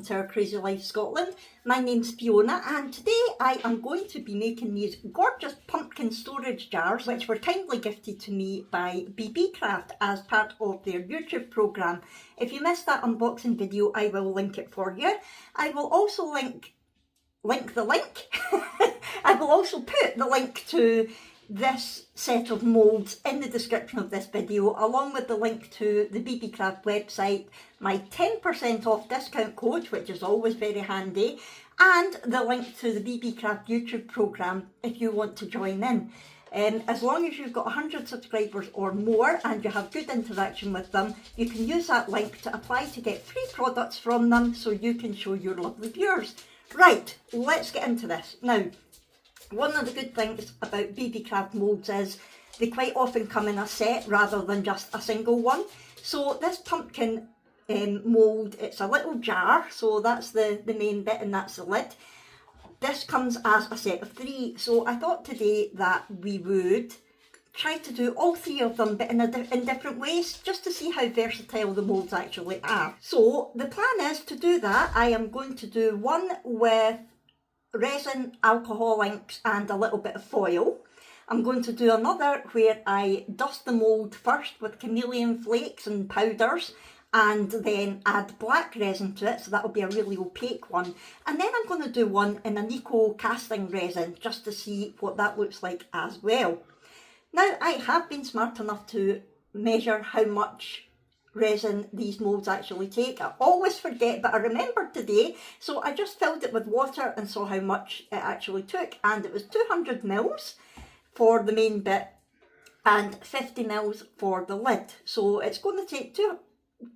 to our Crazy Life Scotland. My name's Fiona and today I am going to be making these gorgeous pumpkin storage jars which were kindly gifted to me by Beebeecraft as part of their YouTube programme. If you missed that unboxing video, I will link it for you. I will also link the link. I will also put the link to this set of moulds in the description of this video, along with the link to the Beebeecraft website, my 10% off discount code, which is always very handy, and the link to the Beebeecraft YouTube programme if you want to join in. As long as you've got 100 subscribers or more and you have good interaction with them, you can use that link to apply to get free products from them so you can show your lovely viewers. Right, let's get into this. Now, one of the good things about Beebeecraft moulds is they quite often come in a set rather than just a single one. So this pumpkin mould, it's a little jar, so that's the main bit and that's the lid. This comes as a set of 3, so I thought today that we would try to do all 3 of them but in different ways, just to see how versatile the moulds actually are. So the plan is to do that. I am going to do one with resin, alcohol inks and a little bit of foil. I'm going to do another where I dust the mould first with chameleon flakes and powders and then add black resin to it, so that'll be a really opaque one. And then I'm going to do one in an eco casting resin just to see what that looks like as well. Now, I have been smart enough to measure how much resin these moulds actually take. I always forget, but I remembered today, so I just filled it with water and saw how much it actually took, and it was 200 mils for the main bit and 50 mils for the lid. So it's going to take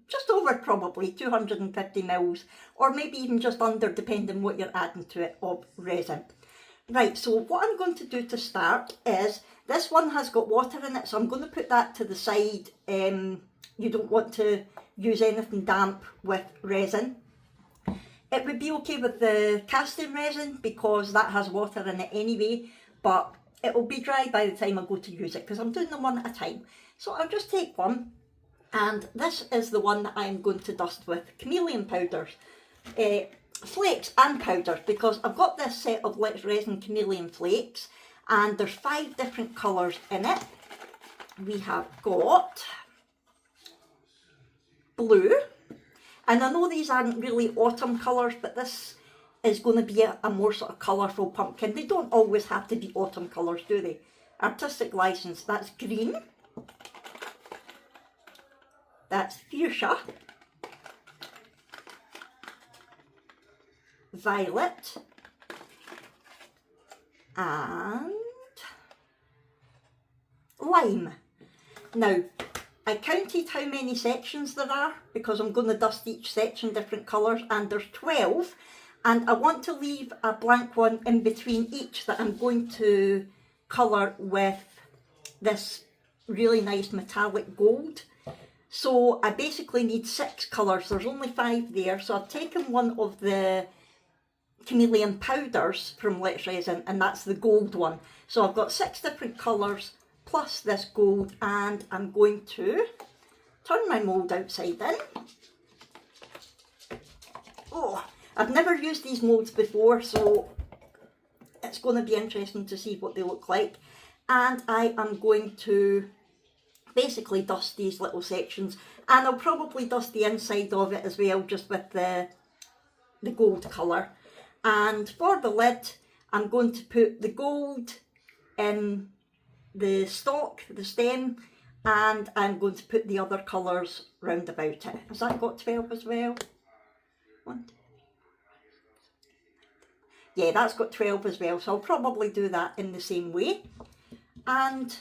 just over probably 250 mils, or maybe even just under, depending what you're adding to it, of resin. Right, so what I'm going to do to start is, this one has got water in it, so I'm going to put that to the side. You don't want to use anything damp with resin. It would be okay with the casting resin because that has water in it anyway, but it will be dry by the time I go to use it because I'm doing them one at a time. So I'll just take one, and this is the one that I'm going to dust with chameleon powders, flakes and powders, because I've got this set of resin chameleon flakes and there's 5 different colours in it. We have got blue, and I know these aren't really autumn colours, but this is going to be a more sort of colourful pumpkin. They don't always have to be autumn colours, do they? Artistic licence, that's green, that's fuchsia, violet, and lime. Now, I counted how many sections there are because I'm going to dust each section different colours, and there's 12, and I want to leave a blank one in between each that I'm going to colour with this really nice metallic gold. So I basically need 6 colours. There's only 5 there, so I've taken one of the chameleon powders from Let's Resin, and that's the gold one. So I've got 6 different colours plus this gold, and I'm going to turn my mould outside in. Oh, I've never used these moulds before, so it's going to be interesting to see what they look like. And I am going to basically dust these little sections, and I'll probably dust the inside of it as well, just with the gold colour. And for the lid, I'm going to put the gold in the stalk, the stem, and I'm going to put the other colours round about it. Has that got 12 as well? 1, 2, 3, 4, 5, 6, 7, 8. Yeah, that's got 12 as well, so I'll probably do that in the same way. And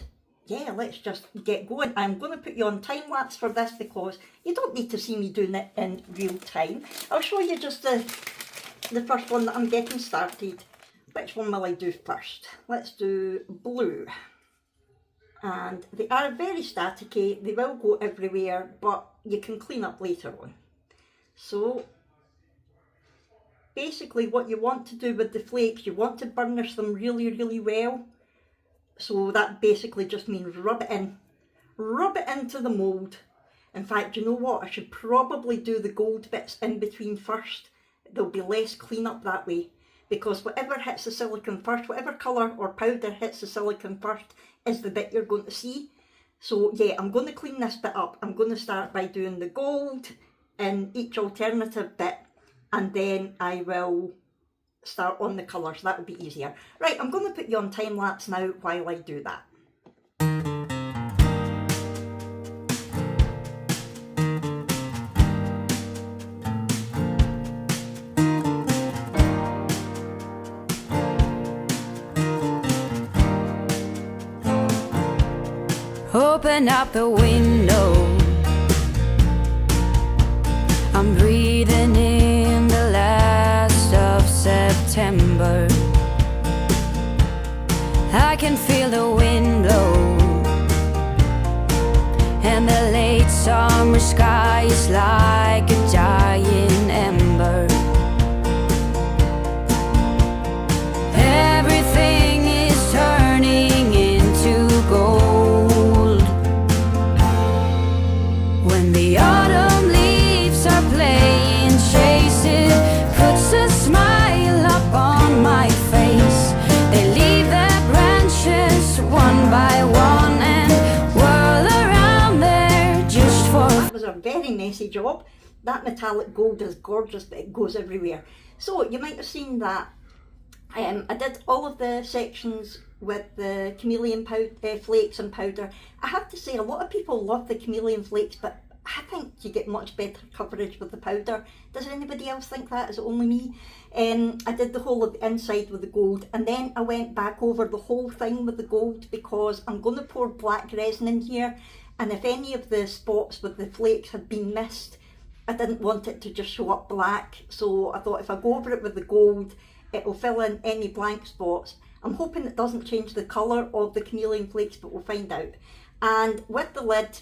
yeah, let's just get going. I'm going to put you on time lapse for this because you don't need to see me doing it in real time. I'll show you just the first one that I'm getting started. Which one will I do first? Let's do blue. And they are very staticky, they will go everywhere, but you can clean up later on. So basically what you want to do with the flakes, you want to burnish them really, really well. So that basically just means rub it into the mould. In fact, you know what, I should probably do the gold bits in between first. there'll be less cleanup that way, because whatever hits the silicone first, whatever colour or powder hits the silicone first is the bit you're going to see. So yeah, I'm going to clean this bit up. I'm going to start by doing the gold in each alternative bit, and then I will start on the colours. That will be easier. Right, I'm going to put you on time lapse now while I do that. Open up the window, I'm breathing in the last of September. I can feel the wind blow, and the late summer sky is like a dying ember. Everything is turning into gold. When the autumn leaves are playing chase, it puts a smile up on my face. They leave their branches one by one and whirl around there just for... That was a very messy job. That metallic gold is gorgeous, but it goes everywhere. So you might have seen that I did all of the sections with the chameleon flakes and powder. I have to say, a lot of people love the chameleon flakes, but I think you get much better coverage with the powder. Does anybody else think that? Is it only me? I did the whole of the inside with the gold, and then I went back over the whole thing with the gold because I'm going to pour black resin in here, and if any of the spots with the flakes had been missed, I didn't want it to just show up black. So I thought if I go over it with the gold, it will fill in any blank spots. I'm hoping it doesn't change the colour of the chameleon flakes, but we'll find out. And with the lid,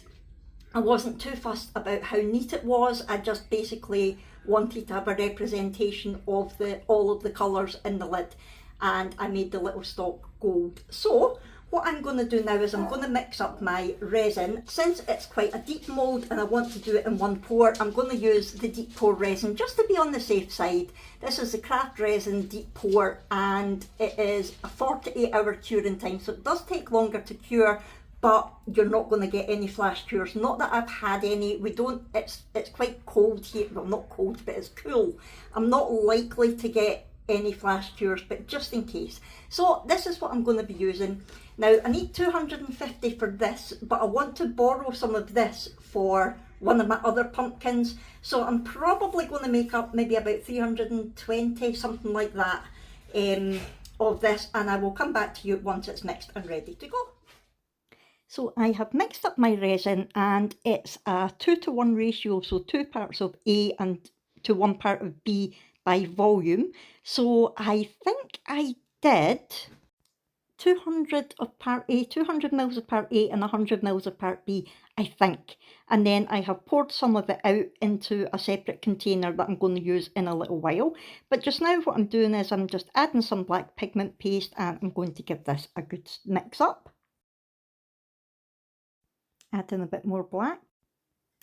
I wasn't too fussed about how neat it was. I just basically wanted to have a representation of all of the colours in the lid, and I made the little stock gold. So what I'm going to do now is I'm going to mix up my resin. Since it's quite a deep mould and I want to do it in one pour, I'm going to use the deep pour resin just to be on the safe side. This is the Craft Resin Deep Pour, and it is a 48-hour curing time, so it does take longer to cure, but you're not going to get any flash cures. Not that I've had any. It's quite cold here. Well, not cold, but it's cool. I'm not likely to get any flash cures, but just in case. So this is what I'm going to be using. Now I need 250 for this, but I want to borrow some of this for one of my other pumpkins. So I'm probably going to make up maybe about 320, something like that, of this, and I will come back to you once it's mixed and ready to go. So I have mixed up my resin, and it's a 2-to-1 ratio, so 2 parts of A and to 1 part of B by volume. So I think I did 200 of part A, 200 mils of part A and 100 mils of part B, I think. And then I have poured some of it out into a separate container that I'm going to use in a little while. But just now what I'm doing is I'm just adding some black pigment paste, and I'm going to give this a good mix up. Add in a bit more black.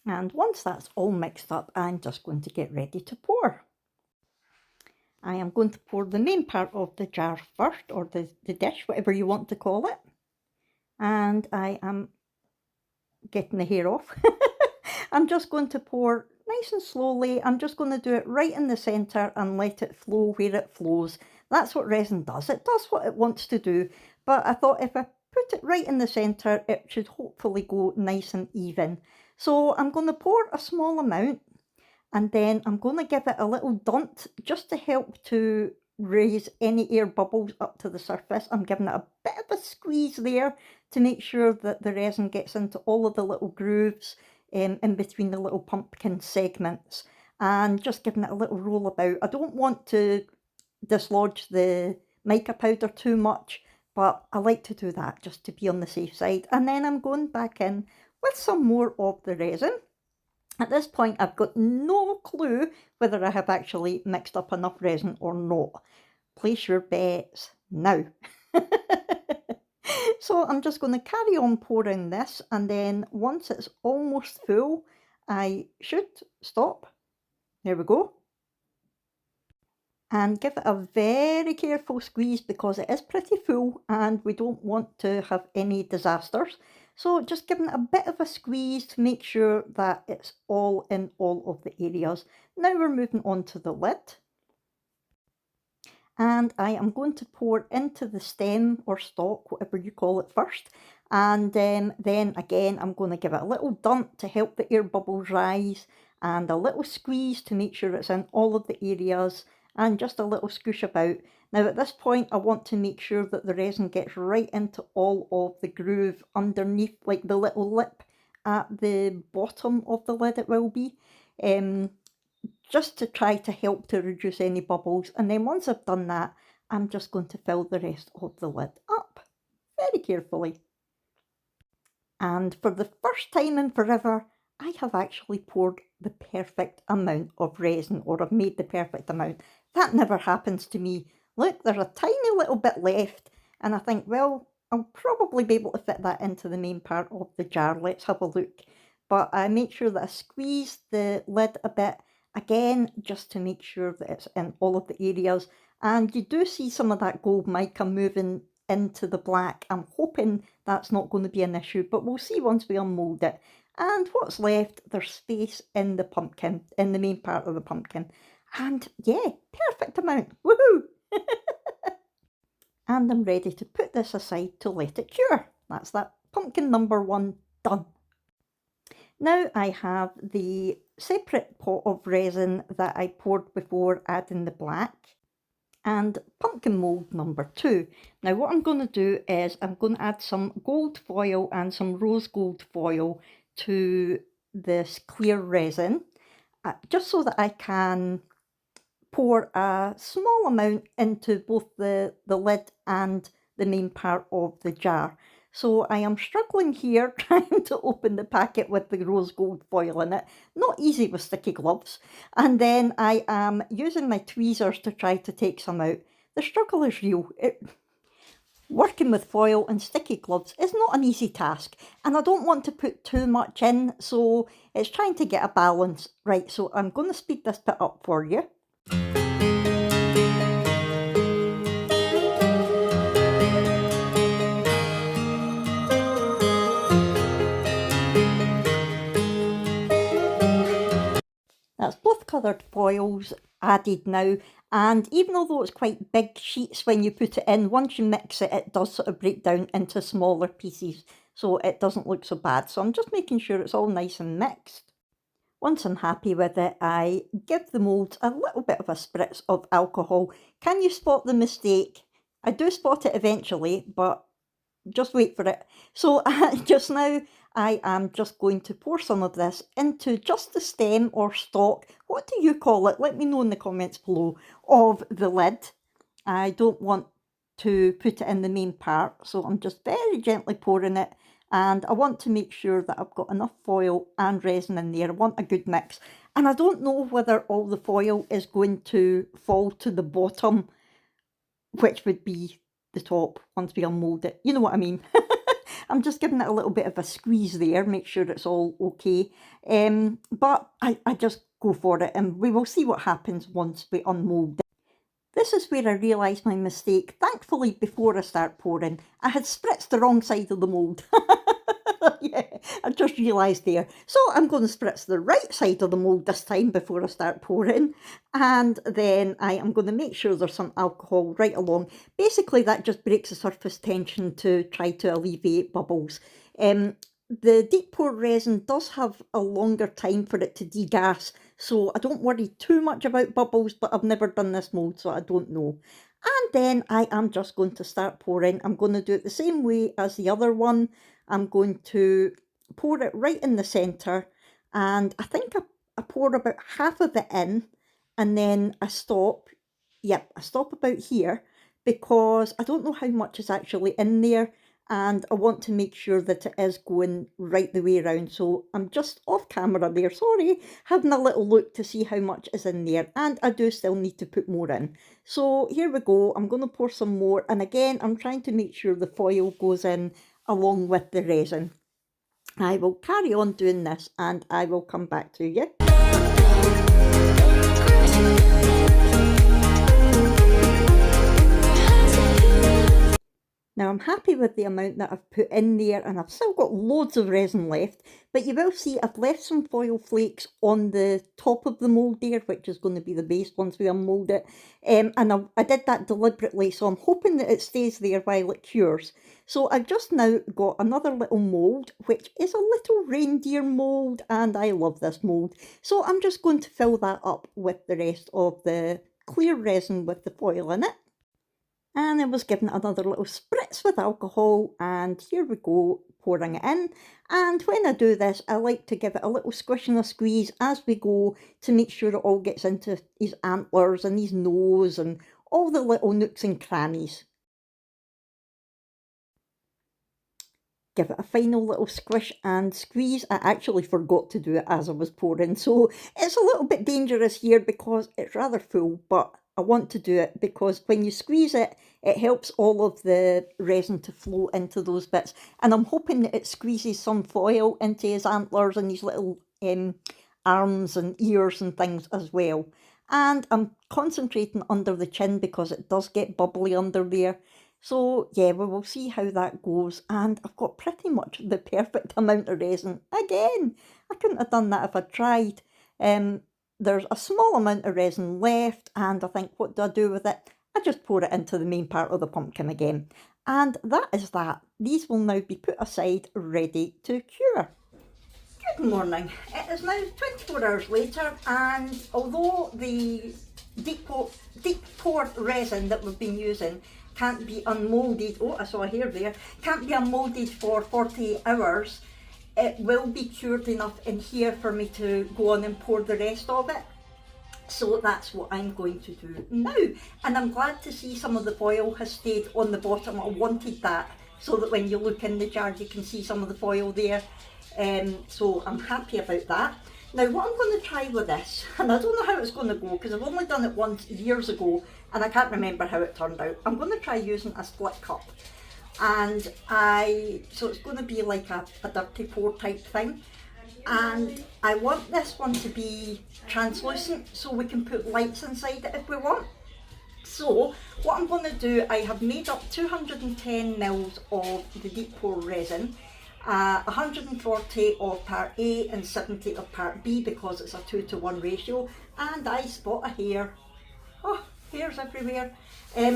And once that's all mixed up, I'm just going to get ready to pour. I am going to pour the main part of the jar first, or the dish, whatever you want to call it. And I am getting the hair off. I'm just going to pour nice and slowly. I'm just going to do it right in the centre and let it flow where it flows. That's what resin does. It does what it wants to do. But I thought if I put it right in the centre, it should hopefully go nice and even. So I'm going to pour a small amount, and then I'm going to give it a little dunt just to help to raise any air bubbles up to the surface. I'm giving it a bit of a squeeze there to make sure that the resin gets into all of the little grooves in between the little pumpkin segments, and just giving it a little roll about. I don't want to dislodge the mica powder too much, but I like to do that just to be on the safe side. And then I'm going back in with some more of the resin. At this point, I've got no clue whether I have actually mixed up enough resin or not. Place your bets now. So I'm just going to carry on pouring this, and then once it's almost full, I should stop. There we go. and give it a very careful squeeze because it is pretty full and we don't want to have any disasters. So just giving it a bit of a squeeze to make sure that it's all in all of the areas. Now we're moving on to the lid. And I am going to pour into the stem or stalk, whatever you call it, first. And then again, I'm going to give it a little dump to help the air bubbles rise, and a little squeeze to make sure it's in all of the areas, and just a little squish about. Now at this point, I want to make sure that the resin gets right into all of the groove underneath, like the little lip at the bottom of the lid it will be. Just to try to help to reduce any bubbles. And then once I've done that, I'm just going to fill the rest of the lid up very carefully. And for the first time in forever, I have actually poured the perfect amount of resin, or I've made the perfect amount. That never happens to me. Look, there's a tiny little bit left, and I think, well, I'll probably be able to fit that into the main part of the jar. Let's have a look. But I make sure that I squeeze the lid a bit, again, just to make sure that it's in all of the areas. And you do see some of that gold mica moving into the black. I'm hoping that's not going to be an issue, but we'll see once we unmould it. And what's left, there's space in the pumpkin, in the main part of the pumpkin. And yeah, perfect amount. Woohoo! And I'm ready to put this aside to let it cure. That's that pumpkin number 1 done. Now I have the separate pot of resin that I poured before adding the black, and pumpkin mould number 2. Now what I'm going to do is I'm going to add some gold foil and some rose gold foil to this clear resin, just so that I can pour a small amount into both the lid and the main part of the jar. So I am struggling here trying to open the packet with the rose gold foil in it. Not easy with sticky gloves. And then I am using my tweezers to try to take some out. The struggle is real. Working with foil and sticky gloves is not an easy task. And I don't want to put too much in, so it's trying to get a balance. Right, so I'm going to speed this bit up for you. That's both coloured foils added now, and even although it's quite big sheets when you put it in, once you mix it, it does sort of break down into smaller pieces, so it doesn't look so bad. So I'm just making sure it's all nice and mixed. Once I'm happy with it, I give the moulds a little bit of a spritz of alcohol. Can you spot the mistake? I do spot it eventually, but just wait for it. So just now, I am just going to pour some of this into just the stem or stalk. What do you call it? Let me know in the comments below, of the lid. I don't want to put it in the main part, so I'm just very gently pouring it. And I want to make sure that I've got enough foil and resin in there. I want a good mix. And I don't know whether all the foil is going to fall to the bottom, which would be the top once we unmould it. You know what I mean? I'm just giving it a little bit of a squeeze there, make sure it's all okay. But I just go for it, and we will see what happens once we unmould it. This is where I realised my mistake. Thankfully, before I start pouring, I had spritzed the wrong side of the mould. Yeah, I just realised there. So I'm going to spritz the right side of the mould this time before I start pouring. And then I am going to make sure there's some alcohol right along. Basically, that just breaks the surface tension to try to alleviate bubbles. The deep pour resin does have a longer time for it to degas, so I don't worry too much about bubbles, but I've never done this mould, so I don't know. And then I am just going to start pouring. I'm going to do it the same way as the other one. I'm going to pour it right in the centre, and I think I pour about half of it in, and then I stop. Yep, I stop about here because I don't know how much is actually in there, and I want to make sure that it is going right the way around. So I'm just off camera there, sorry, having a little look to see how much is in there, and I do still need to put more in. So here we go, I'm going to pour some more, and again I'm trying to make sure the foil goes in along with the resin. I will carry on doing this and I will come back to you. Now I'm happy with the amount that I've put in there, and I've still got loads of resin left, but you will see I've left some foil flakes on the top of the mould there, which is going to be the base once we unmould it, and I did that deliberately, so I'm hoping that it stays there while it cures. So I've just now got another little mould, which is a little reindeer mould, and I love this mould, so I'm just going to fill that up with the rest of the clear resin with the foil in it. And I was given another little spritz with alcohol, and here we go, pouring it in. And when I do this, I like to give it a little squish and a squeeze as we go to make sure it all gets into his antlers and his nose and all the little nooks and crannies. Give it a final little squish and squeeze. I actually forgot to do it as I was pouring, so it's a little bit dangerous here because it's rather full, but I want to do it because when you squeeze it, it helps all of the resin to flow into those bits, and I'm hoping that it squeezes some foil into his antlers and his little arms and ears and things as well. And I'm concentrating under the chin because it does get bubbly under there. So yeah, we will see how that goes, and I've got pretty much the perfect amount of resin. Again, I couldn't have done that if I'd tried. There's a small amount of resin left, and I think, what do I do with it? I just pour it into the main part of the pumpkin again. And that is that. These will now be put aside, ready to cure. Good morning. It is now 24 hours later, and although the deep pour resin that we've been using can't be unmoulded, oh, I saw a hair there, can't be unmoulded for 48 hours, it will be cured enough in here for me to go on and pour the rest of it. So that's what I'm going to do now. And I'm glad to see some of the foil has stayed on the bottom. I wanted that so that when you look in the jar you can see some of the foil there. So I'm happy about that. Now what I'm going to try with this, and I don't know how it's going to go because I've only done it once years ago and I can't remember how it turned out. I'm going to try using a split cup. And so it's going to be like a dirty pour type thing, and I want this one to be translucent so we can put lights inside it if we want. So what I'm going to do, I have made up 210 mils of the deep pour resin, 140 of part A and 70 of part B because it's a 2-to-1 ratio, and I spot a hair. Oh, hairs everywhere.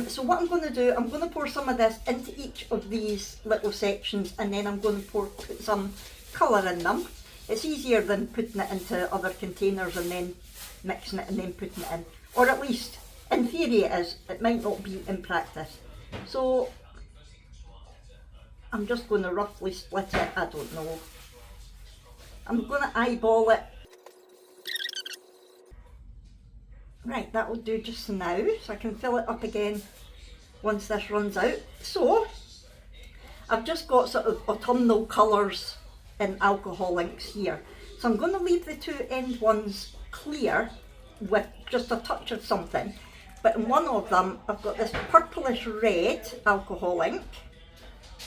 So what I'm going to do, I'm going to pour some of this into each of these little sections, and then I'm going to put some colour in them. It's easier than putting it into other containers and then mixing it and then putting it in. Or at least, in theory it is. It might not be in practice. So I'm just going to roughly split it, I don't know. I'm going to eyeball it. Right, that will do just now, so I can fill it up again once this runs out. So, I've just got sort of autumnal colours in alcohol inks here. So I'm going to leave the two end ones clear with just a touch of something. But in one of them, I've got this purplish red alcohol ink.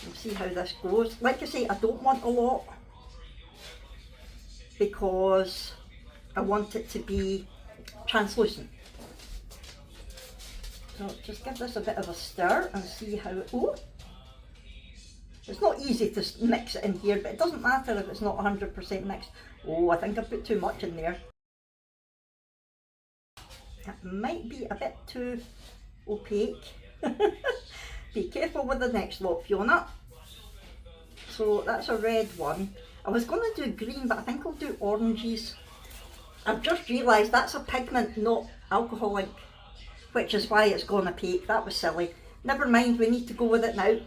We'll see how this goes. Like I say, I don't want a lot because I want it to be translucent. So just give this a bit of a stir and see how it, oh, it's not easy to mix it in here, but it doesn't matter if it's not 100% mixed. Oh, I think I put too much in there. That might be a bit too opaque. Be careful with the next lot, Fiona. So that's a red one. I was going to do green, but I think I'll do oranges. I've just realised that's a pigment, not alcohol ink, which is why it's gone opaque. That was silly. Never mind, we need to go with it now.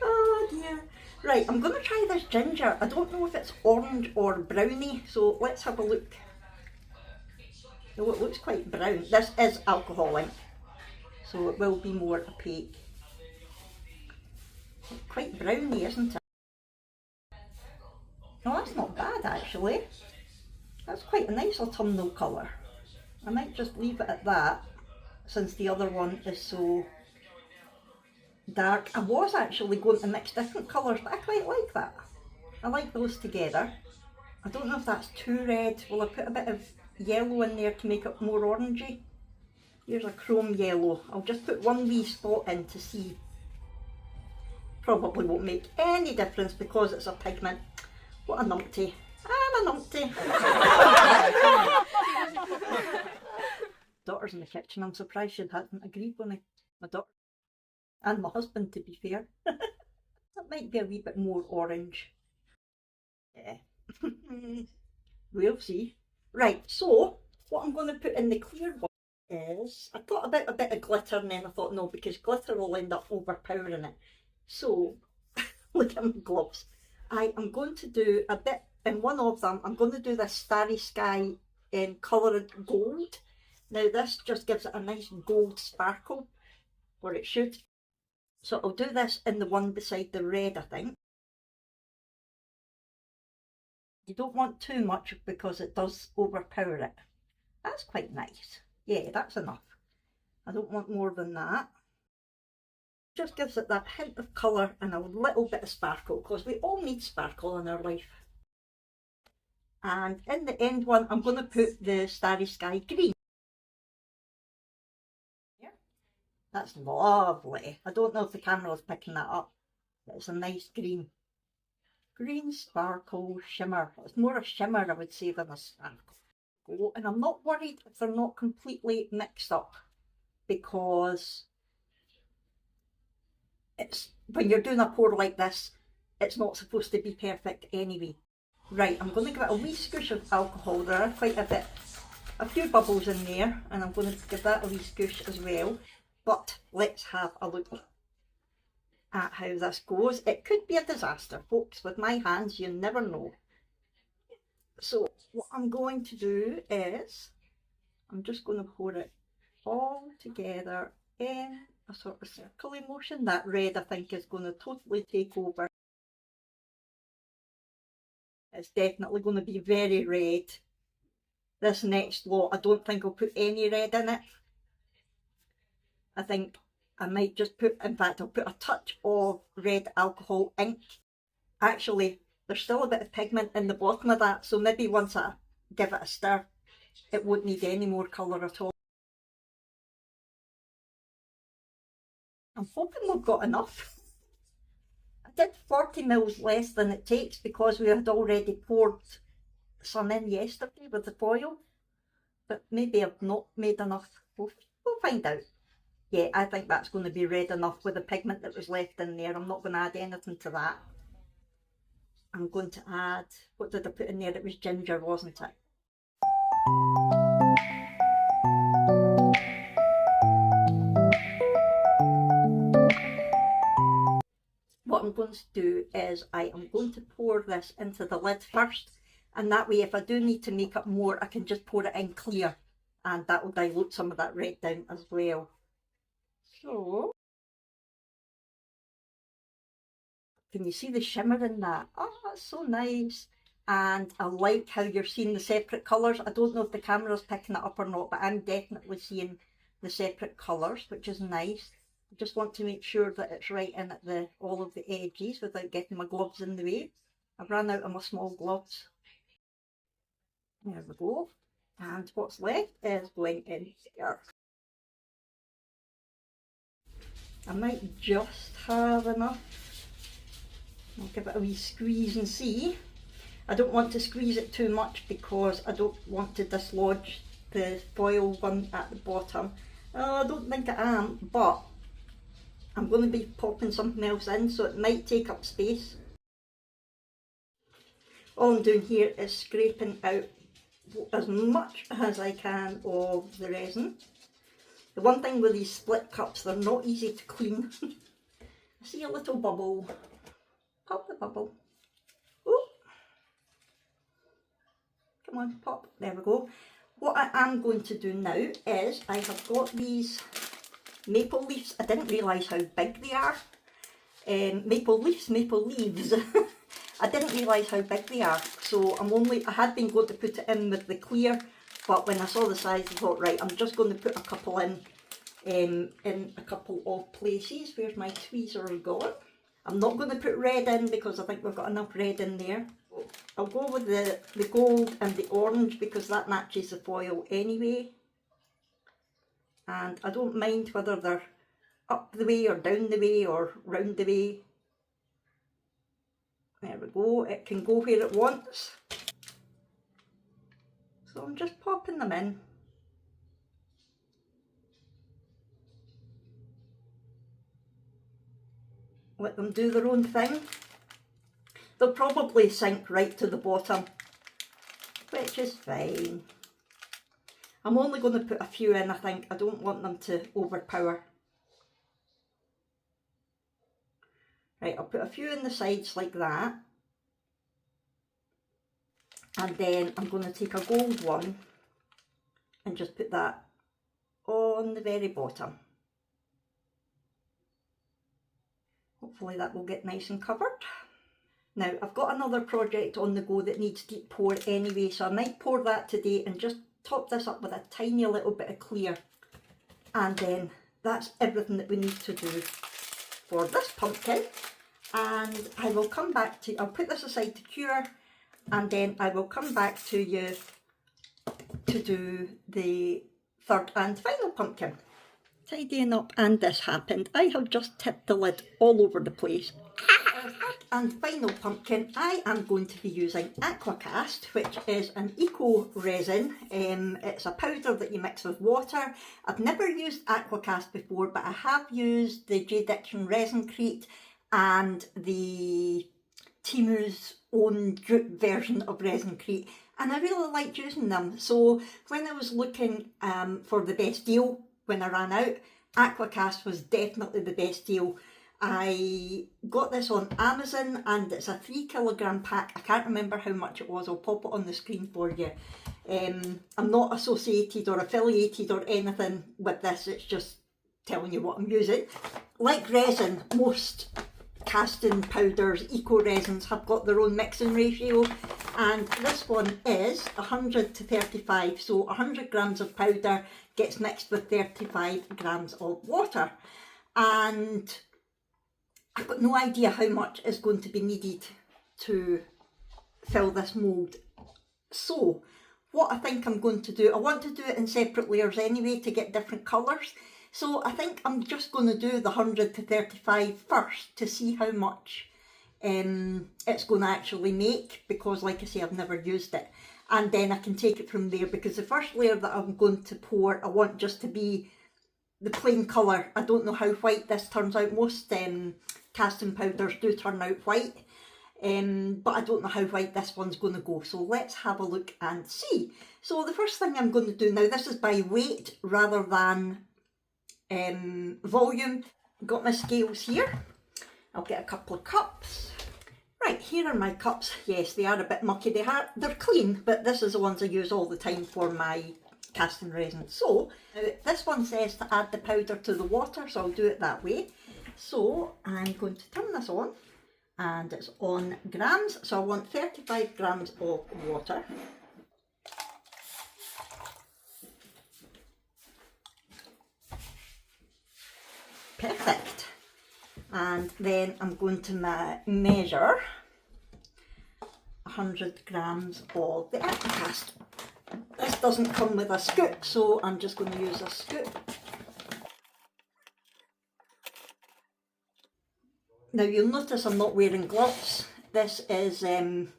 Oh dear. Right, I'm going to try this ginger. I don't know if it's orange or browny, so let's have a look. Oh, it looks quite brown. This is alcohol ink, so it will be more opaque. Quite browny, isn't it? No, that's not bad actually. That's quite a nice autumnal colour. I might just leave it at that since the other one is so dark. I was actually going to mix different colours, but I quite like that. I like those together. I don't know if that's too red. Will I put a bit of yellow in there to make it more orangey? Here's a chrome yellow. I'll just put one wee spot in to see. Probably won't make any difference because it's a pigment. What a numpty. I'm a numpty. Daughter's in the kitchen. I'm surprised she hadn't agreed with me. My daughter. And my husband, to be fair. That might be a wee bit more orange. Yeah. We'll see. Right, so what I'm going to put in the clear one is, I thought about a bit of glitter and then I thought no, because glitter will end up overpowering it. So, look at my gloves. I am going to do a bit, in one of them, I'm going to do this Starry Sky in coloured gold. Now this just gives it a nice gold sparkle, or it should. So I'll do this in the one beside the red, I think. You don't want too much because it does overpower it. That's quite nice. Yeah, that's enough. I don't want more than that. Just gives it that hint of colour and a little bit of sparkle, because we all need sparkle in our life. And in the end one, I'm going to put the Starry Sky green. Yeah, that's lovely. I don't know if the camera is picking that up, but it's a nice green. Green sparkle shimmer. It's more a shimmer, I would say, than a sparkle. Oh, and I'm not worried if they're not completely mixed up, because it's, when you're doing a pour like this, it's not supposed to be perfect anyway. Right, I'm going to give it a wee scoosh of alcohol. There are quite a few bubbles in there, and I'm going to give that a wee scoosh as well. But let's have a look at how this goes. It could be a disaster, folks. With my hands, you never know. So what I'm going to do is, I'm just going to pour it all together in a sort of circular motion. That red, I think, is going to totally take over. It's definitely going to be very red. This next lot, I don't think I'll put any red in it. I think I might just put, in fact, I'll put a touch of red alcohol ink. Actually, there's still a bit of pigment in the bottom of that, so maybe once I give it a stir, it won't need any more colour at all. I'm hoping we've got enough. I did 40 mils less than it takes because we had already poured some in yesterday with the foil, but maybe I've not made enough. We'll find out. Yeah, I think that's going to be red enough with the pigment that was left in there. I'm not going to add anything to that. I'm going to add, what did I put in there? It was ginger, wasn't it? What I'm going to do is I am going to pour this into the lid first, and that way if I do need to make up more, I can just pour it in clear, and that will dilute some of that red down as well. So, can you see the shimmer in that? Oh, that's so nice. And I like how you're seeing the separate colours. I don't know if the camera's picking it up or not, but I'm definitely seeing the separate colours, which is nice. I just want to make sure that it's right in at all of the edges without getting my gloves in the way. I've run out of my small gloves. There we go. And what's left is going in here. I might just have enough. I'll give it a wee squeeze and see. I don't want to squeeze it too much because I don't want to dislodge the foil one at the bottom. Oh, I don't think I am, but I'm going to be popping something else in, so it might take up space. All I'm doing here is scraping out as much as I can of the resin. The one thing with these split cups, they're not easy to clean. I see a little bubble. Pop the bubble. Oh, come on, pop. There we go. What I am going to do now is I have got these maple leaves. I didn't realise how big they are. Maple leaves. I didn't realise how big they are. So I had been going to put it in with the clear, but when I saw the size, I thought, right, I'm just going to put a couple in a couple of places. Where's my tweezer gone? I'm not going to put red in because I think we've got enough red in there. I'll go with the gold and the orange because that matches the foil anyway. and I don't mind whether they're up the way or down the way or round the way. There we go, it can go where it wants. So I'm just popping them in. Let them do their own thing. They'll probably sink right to the bottom, which is fine. I'm only going to put a few in, I think. I don't want them to overpower. Right, I'll put a few in the sides like that. And then I'm going to take a gold one and just put that on the very bottom. Hopefully that will get nice and covered. Now I've got another project on the go that needs deep pour anyway, so I might pour that today and just top this up with a tiny little bit of clear. And then that's everything that we need to do for this pumpkin. And I will come back to, I'll put this aside to cure, and then I will come back to you to do the third and final pumpkin. Tidying up, and this happened. I have just tipped the lid all over the place. Our third and final pumpkin, I am going to be using Aquacast, which is an eco resin. It's a powder that you mix with water. I've never used Aquacast before, but I have used the J. Dixon Resin Crate and the Timu's own drip version of Resin Crate, and I really liked using them. So when I was looking for the best deal when I ran out, Aquacast was definitely the best deal. I got this on Amazon and it's a 3 kilogram pack. I can't remember how much it was. I'll pop it on the screen for you. I'm not associated or affiliated or anything with this, it's just telling you what I'm using. Like resin, most casting powders, eco resins have got their own mixing ratio, and this one is 100 to 35, so 100 grams of powder gets mixed with 35 grams of water, and I've got no idea how much is going to be needed to fill this mould. So what I think I'm going to do, I want to do it in separate layers anyway to get different colours. So I think I'm just going to do the 100 to 35 first to see how much it's going to actually make, because like I say, I've never used it. And then I can take it from there, because the first layer that I'm going to pour, I want just to be the plain colour. I don't know how white this turns out. Most casting powders do turn out white, but I don't know how white this one's going to go. So let's have a look and see. So the first thing I'm going to do now, this is by weight rather than volume. Got my scales here. I'll get a couple of cups. Right, here are my cups. Yes, they are a bit mucky. They're clean, but this is the ones I use all the time for my casting resin. So this one says to add the powder to the water, so I'll do it that way. So I'm going to turn this on, and it's on grams, so I want 35 grams of water. Perfect. And then I'm going to measure 100 grams of the Aquacast. This doesn't come with a scoop, so I'm just going to use a scoop. Now you'll notice I'm not wearing gloves. This is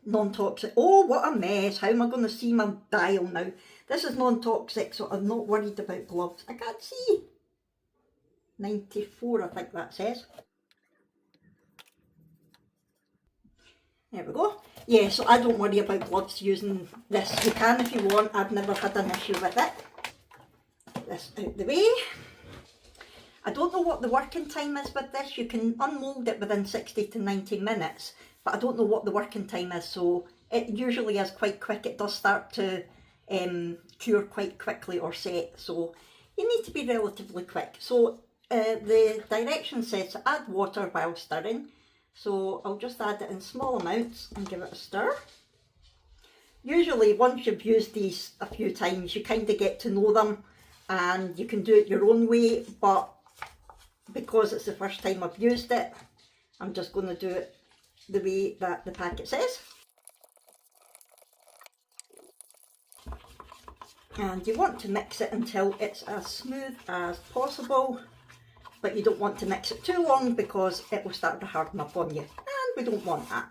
non-toxic. Oh, what a mess. How am I going to see my dial now? This is non-toxic, so I'm not worried about gloves. I can't see. 94, I think that says. There we go. Yeah, so I don't worry about gloves using this. You can if you want. I've never had an issue with it. This out the way. I don't know what the working time is with this. You can unmould it within 60 to 90 minutes, but I don't know what the working time is, so it usually is quite quick. It does start to cure quite quickly or set, so you need to be relatively quick. So the direction says to add water while stirring, so I'll just add it in small amounts and give it a stir. Usually once you've used these a few times, you kind of get to know them and you can do it your own way, but because it's the first time I've used it, I'm just going to do it the way that the packet says. And you want to mix it until it's as smooth as possible, but you don't want to mix it too long because it will start to harden up on you, and we don't want that.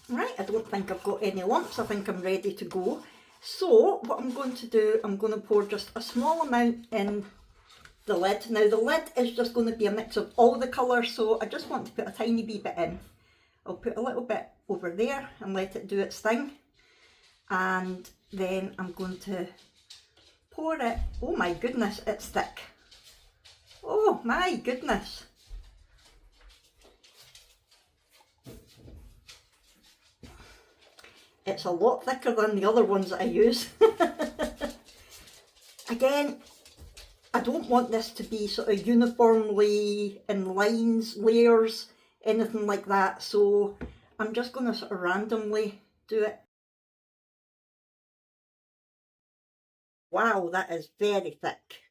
Right, I don't think I've got any lumps. I think I'm ready to go. So what I'm going to do, I'm going to pour just a small amount in the lid. Now the lid is just going to be a mix of all the colours, so I just want to put a tiny wee bit in. I'll put a little bit over there and let it do its thing. And then I'm going to pour it. Oh my goodness, it's thick. Oh my goodness. It's a lot thicker than the other ones that I use. Again, I don't want this to be sort of uniformly in lines, layers, anything like that. So I'm just going to sort of randomly do it. Wow, that is very thick.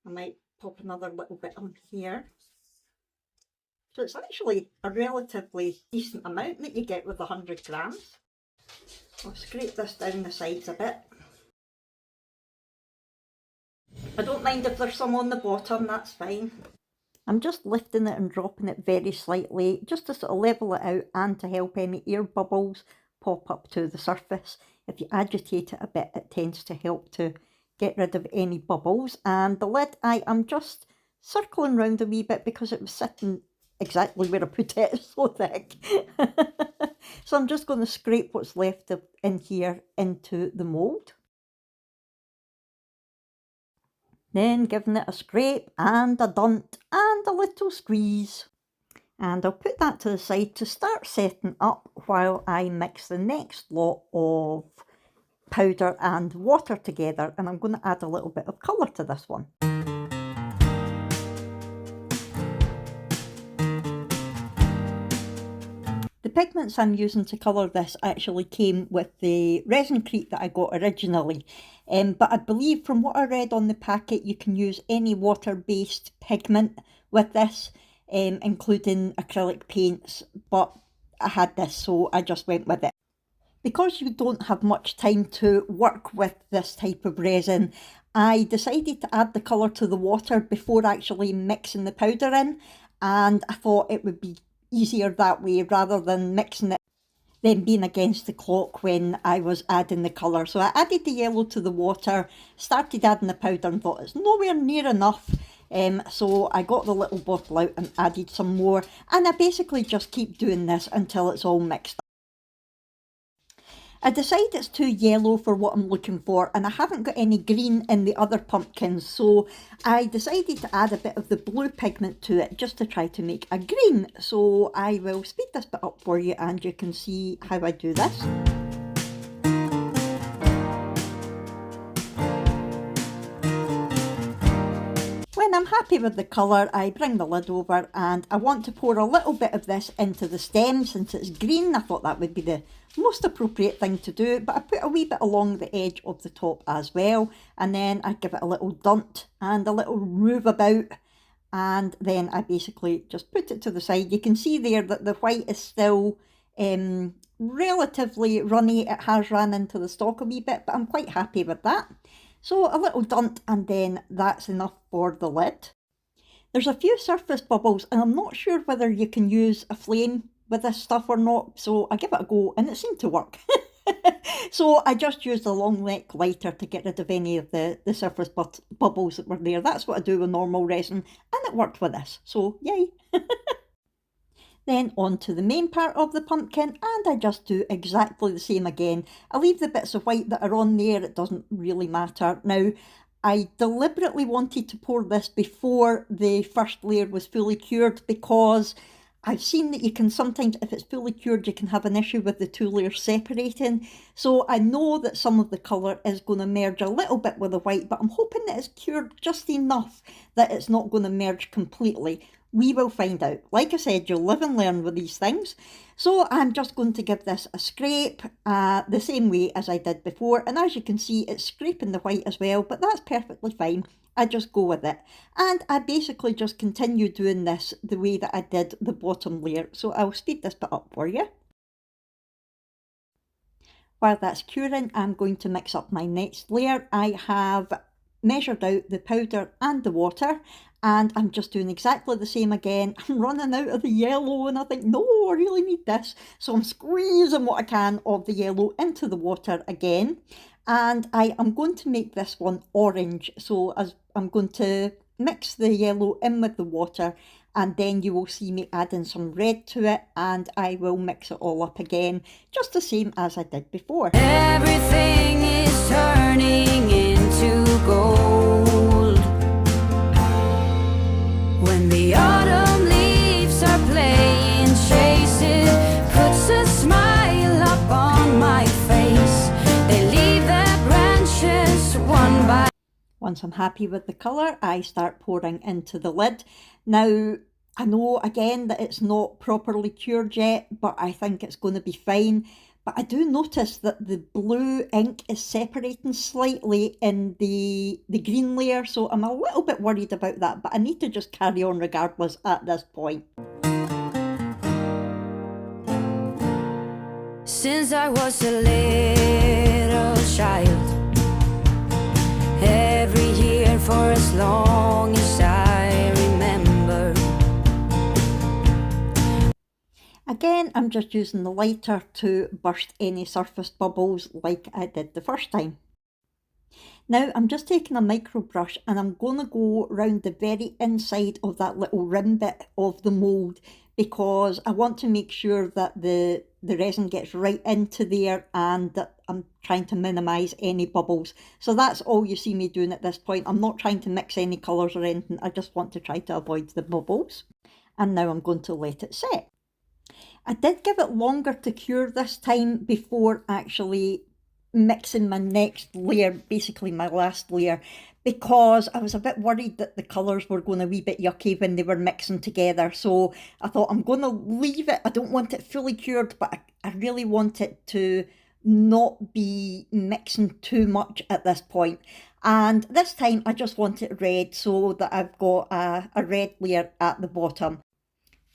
I might pop another little bit on here. So it's actually a relatively decent amount that you get with 100 grams. I'll scrape this down the sides a bit. I don't mind if there's some on the bottom, that's fine. I'm just lifting it and dropping it very slightly, just to sort of level it out and to help any air bubbles pop up to the surface. If you agitate it a bit, it tends to help to get rid of any bubbles. And the lid, I am just circling round a wee bit because it was sitting exactly where I put it. It's so thick. So I'm just going to scrape what's left in here into the mould. Then giving it a scrape and a dunt and a little squeeze. And I'll put that to the side to start setting up while I mix the next lot of powder and water together. And I'm going to add a little bit of colour to this one. The pigments I'm using to colour this actually came with the resin crete that I got originally. But I believe from what I read on the packet, you can use any water-based pigment with this, including acrylic paints. But I had this, so I just went with it. Because you don't have much time to work with this type of resin, I decided to add the colour to the water before actually mixing the powder in. And I thought it would be easier that way rather than mixing it, then being against the clock when I was adding the colour. So I added the yellow to the water, started adding the powder and thought it's nowhere near enough. So I got the little bottle out and added some more, and I basically just keep doing this until it's all mixed up. I decide it's too yellow for what I'm looking for, and I haven't got any green in the other pumpkins, so I decided to add a bit of the blue pigment to it just to try to make a green. So I will speed this bit up for you and you can see how I do this. When I'm happy with the colour, I bring the lid over and I want to pour a little bit of this into the stem. Since it's green, I thought that would be the most appropriate thing to do, but I put a wee bit along the edge of the top as well, and then I give it a little dunt and a little move about, and then I basically just put it to the side. You can see there that the white is still relatively runny. It has ran into the stock a wee bit, but I'm quite happy with that. So a little dunt, and then that's enough for the lid. There's a few surface bubbles, and I'm not sure whether you can use a flame with this stuff or not, so I give it a go and it seemed to work. So I just used a long neck lighter to get rid of any of the surface bubbles that were there. That's what I do with normal resin, and it worked with this, so yay. Then on to the main part of the pumpkin, and I just do exactly the same again. I leave the bits of white that are on there, it doesn't really matter. Now, I deliberately wanted to pour this before the first layer was fully cured, because I've seen that you can sometimes, if it's fully cured, you can have an issue with the two layers separating. So I know that some of the colour is going to merge a little bit with the white, but I'm hoping that it's cured just enough that it's not going to merge completely. We will find out. Like I said, you'll live and learn with these things. So I'm just going to give this a scrape the same way as I did before. And as you can see, it's scraping the white as well, but that's perfectly fine. I just go with it. And I basically just continue doing this the way that I did the bottom layer. So I'll speed this bit up for you. While that's curing, I'm going to mix up my next layer. I have measured out the powder and the water, and I'm just doing exactly the same again. I'm running out of the yellow and I think, no, I really need this. So I'm squeezing what I can of the yellow into the water again. And I am going to make this one orange. So as I'm going to mix the yellow in with the water, and then you will see me adding some red to it, and I will mix it all up again, just the same as I did before. Everything is turning into gold when the autumn leaves are playing chase. It puts a smile up on my face. They leave their branches one by. Once I'm happy with the colour, I start pouring into the lid. Now, I know again that it's not properly cured yet, but I think it's going to be fine. But I do notice that the blue ink is separating slightly in the green layer, so I'm a little bit worried about that, but I need to just carry on regardless at this point. Since I was a little child, every year for as long as I remember. Again, I'm just using the lighter to burst any surface bubbles like I did the first time. Now I'm just taking a micro brush and I'm going to go around the very inside of that little rim bit of the mould, because I want to make sure that the resin gets right into there and that I'm trying to minimise any bubbles. So that's all you see me doing at this point. I'm not trying to mix any colours or anything, I just want to try to avoid the bubbles. And now I'm going to let it set. I did give it longer to cure this time before actually mixing my next layer, basically my last layer, because I was a bit worried that the colours were going a wee bit yucky when they were mixing together. So I thought I'm going to leave it. I don't want it fully cured, but I really want it to not be mixing too much at this point. And this time I just want it red so that I've got a red layer at the bottom.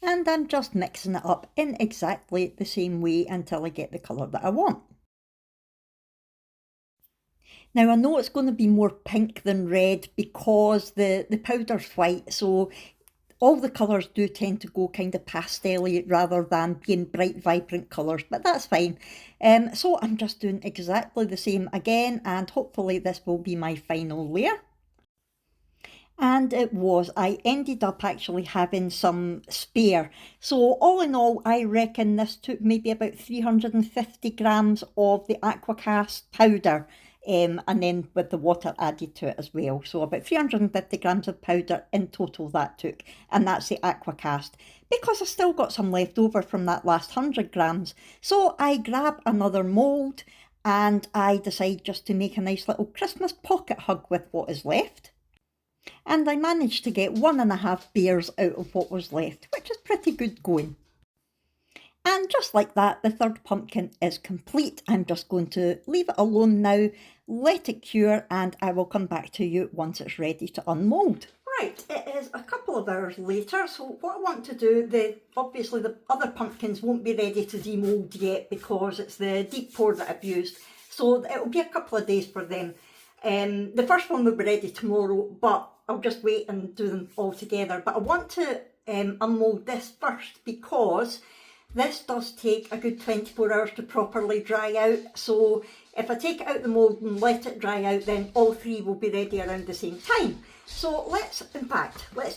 And I'm just mixing it up in exactly the same way until I get the colour that I want. Now I know it's going to be more pink than red because the powder's white, so all the colours do tend to go kind of pastel-y rather than being bright vibrant colours, but that's fine. So I'm just doing exactly the same again, and hopefully this will be my final layer. And it was. I ended up actually having some spare. So all in all, I reckon this took maybe about 350 grams of the Aquacast powder. And then with the water added to it as well. So about 350 grams of powder in total that took. And that's the Aquacast. Because I still got some left over from that last 100 grams. So I grab another mould and I decide just to make a nice little Christmas pocket hug with what is left. And I managed to get 1.5 bears out of what was left, which is pretty good going. And just like that, the third pumpkin is complete. I'm just going to leave it alone now, let it cure, and I will come back to you once it's ready to unmould. Right, it is a couple of hours later, so what I want to do, obviously the other pumpkins won't be ready to demould yet because it's the deep pour that I've used, so it'll be a couple of days for them. The first one will be ready tomorrow, but I'll just wait and do them all together. But I want to unmould this first because this does take a good 24 hours to properly dry out. So if I take it out the mould and let it dry out, then all three will be ready around the same time. So let's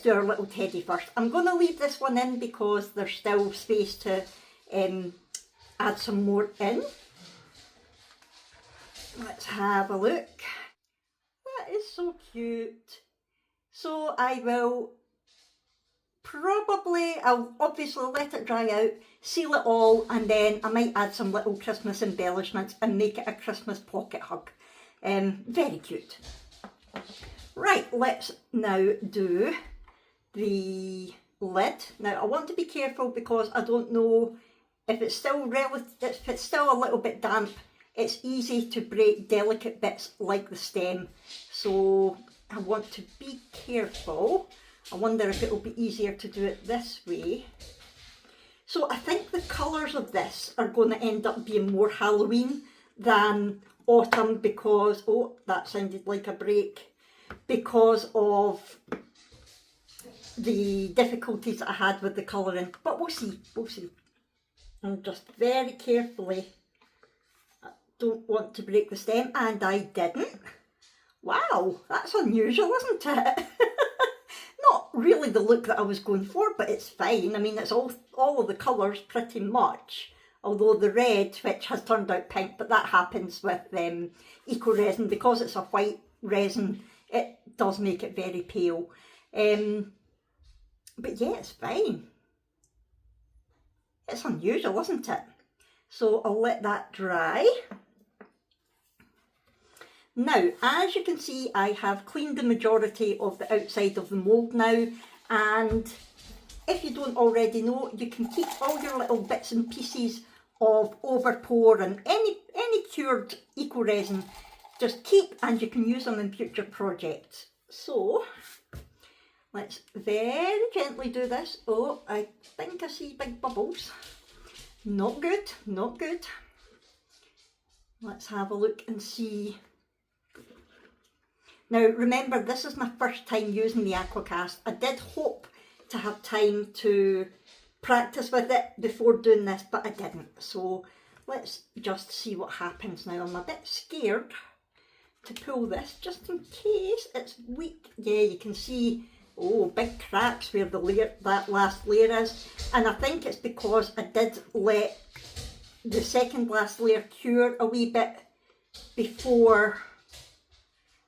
do our little teddy first. I'm going to leave this one in because there's still space to add some more in. Let's have a look. That is so cute. So I'll obviously let it dry out, seal it all, and then I might add some little Christmas embellishments and make it a Christmas pocket hug. Very cute. Right, let's now do the lid. Now I want to be careful because I don't know if it's still a little bit damp. It's easy to break delicate bits like the stem, so I want to be careful. I wonder if it will be easier to do it this way. So I think the colours of this are going to end up being more Halloween than autumn because, oh, that sounded like a break, because of the difficulties that I had with the colouring. But we'll see, we'll see. And just very carefully, I don't want to break the stem, and I didn't. Wow, that's unusual, isn't it? Not really the look that I was going for, but it's fine. I mean, it's all of the colours pretty much. Although the red, which has turned out pink, but that happens with eco resin, because it's a white resin, it does make it very pale. But yeah, it's fine. It's unusual, isn't it? So I'll let that dry. Now, as you can see, I have cleaned the majority of the outside of the mould now, and if you don't already know, you can keep all your little bits and pieces of overpour and any cured eco resin, just keep, and you can use them in future projects. So let's very gently do this. Oh, I think I see big bubbles. Not good, not good. Let's have a look and see. Now remember, this is my first time using the Aquacast. I did hope to have time to practice with it before doing this, but I didn't. So let's just see what happens now. I'm a bit scared to pull this just in case it's weak. Yeah, you can see, oh, big cracks where the layer, that last layer is. And I think it's because I did let the second last layer cure a wee bit before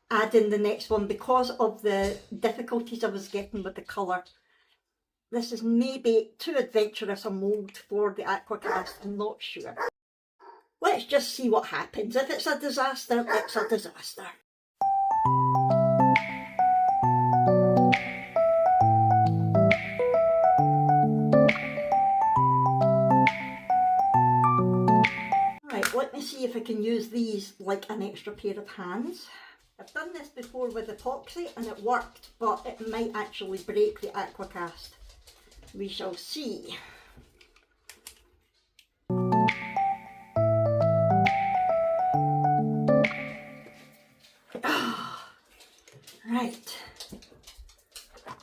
adding the next one, because of the difficulties I was getting with the colour. This is maybe too adventurous a mould for the Aquacast, I'm not sure. Let's just see what happens. If it's a disaster, it's a disaster. Right, let me see if I can use these like an extra pair of hands. I've done this before with epoxy and it worked, but it might actually break the Aquacast. We shall see. Right.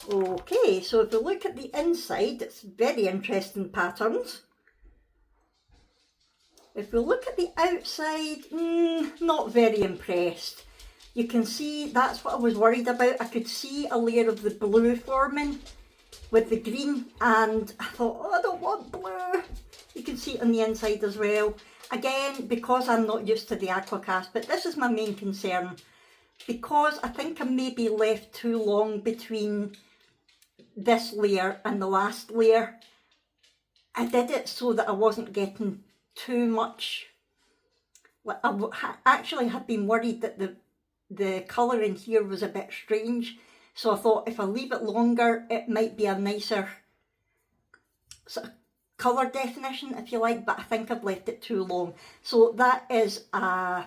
Okay, so if we look at the inside, it's very interesting patterns. If we look at the outside, not very impressed. You can see that's what I was worried about. I could see a layer of the blue forming with the green, and I thought, oh, I don't want blue. You can see it on the inside as well. Again, because I'm not used to the Aquacast, but this is my main concern. Because I think I maybe left too long between this layer and the last layer. I did it so that I wasn't getting too much. I actually had been worried that the colour in here was a bit strange, so I thought if I leave it longer it might be a nicer sort of colour definition, if you like, but I think I've left it too long. So that is a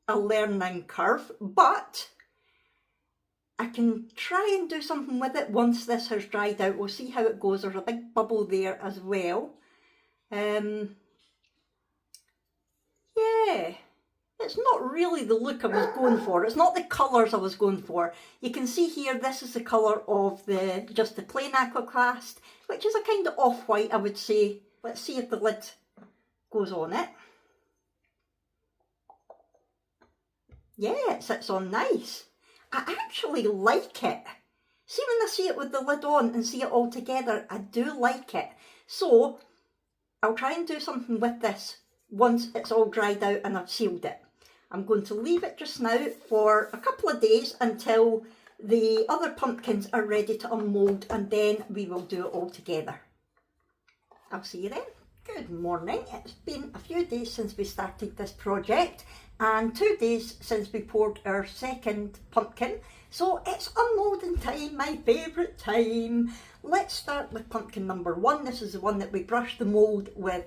learning curve, but I can try and do something with it once this has dried out. We'll see how it goes. There's a big bubble there as well. Yeah, it's not really the look I was going for. It's not the colours I was going for. You can see here, this is the colour of just the plain Aquacast, which is a kind of off-white, I would say. Let's see if the lid goes on it. Yeah, it sits on nice. I actually like it. See, when I see it with the lid on and see it all together, I do like it. So I'll try and do something with this once it's all dried out and I've sealed it. I'm going to leave it just now for a couple of days until the other pumpkins are ready to unmould, and then we will do it all together. I'll see you then. Good morning. It's been a few days since we started this project and 2 days since we poured our second pumpkin. So it's unmoulding time, my favourite time. Let's start with pumpkin number 1. This is the one that we brushed the mould with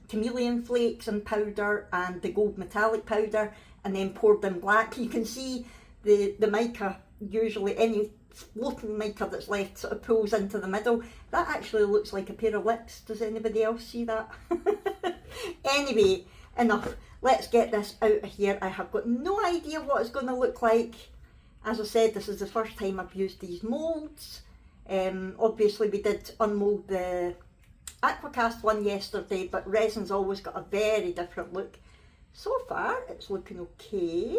chameleon flakes and powder and the gold metallic powder, and then poured in black. You can see the mica, usually any floating mica that's left sort of pulls into the middle. That actually looks like a pair of lips. Does anybody else see that? Anyway, enough. Let's get this out of here. I have got no idea what it's going to look like. As I said, this is the first time I've used these moulds. Obviously we did unmould the Aquacast one yesterday, but resin's always got a very different look. So far it's looking okay.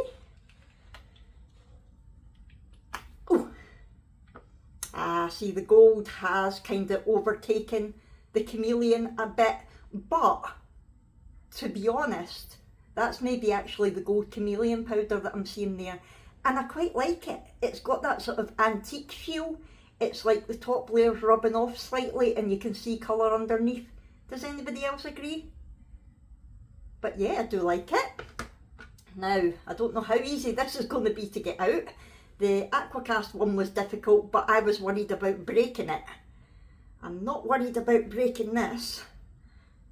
Oh, see, the gold has kind of overtaken the chameleon a bit, but to be honest, that's maybe actually the gold chameleon powder that I'm seeing there, and I quite like it. It's got that sort of antique feel. It's like the top layer's rubbing off slightly and you can see colour underneath. Does anybody else agree? But yeah, I do like it. Now, I don't know how easy this is going to be to get out. The Aquacast one was difficult, but I was worried about breaking it. I'm not worried about breaking this,